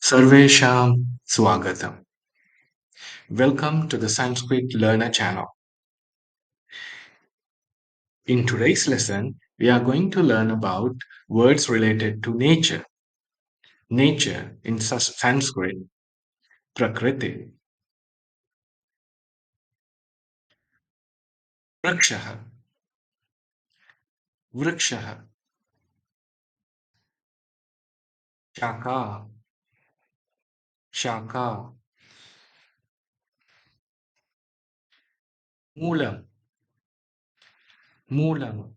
Sarvesham Swagatam. Welcome to the Sanskrit Learner channel. In today's lesson, we are going to learn about words related to nature. Nature in Sanskrit, Prakriti, Vrikshaha, Vrikshaha, Shaka, Shaka, Moolam, Moolam,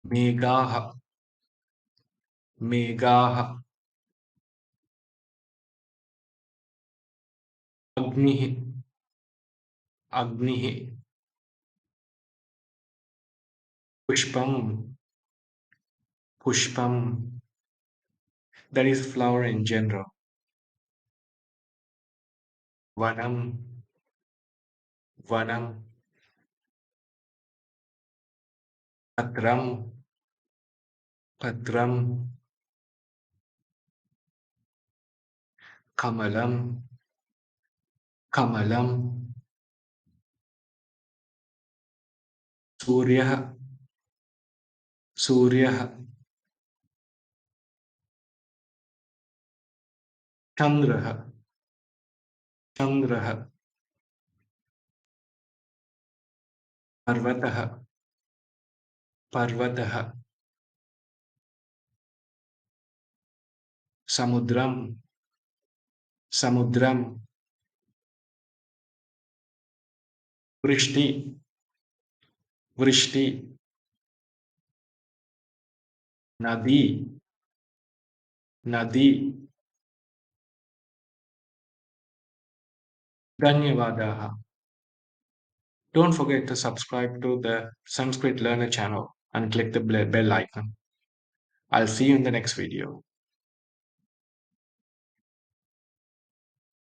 Meghaha, Meghaha, Agnihi, Agnihi, Pushpam, Pushpam. That is flower in general. Vanam, Vanam, Patram, Patram, Kamalam, Kamalam, Suryah, Suryah, Chandrah, Chandrah, Parvatah, Parvatah, Samudram, Samudram, Vrishti, Vrishti, Nadi, Nadi. Dhanyavadaha. Don't forget to subscribe to the Sanskrit Learner channel and click the bell icon. I'll see you in the next video.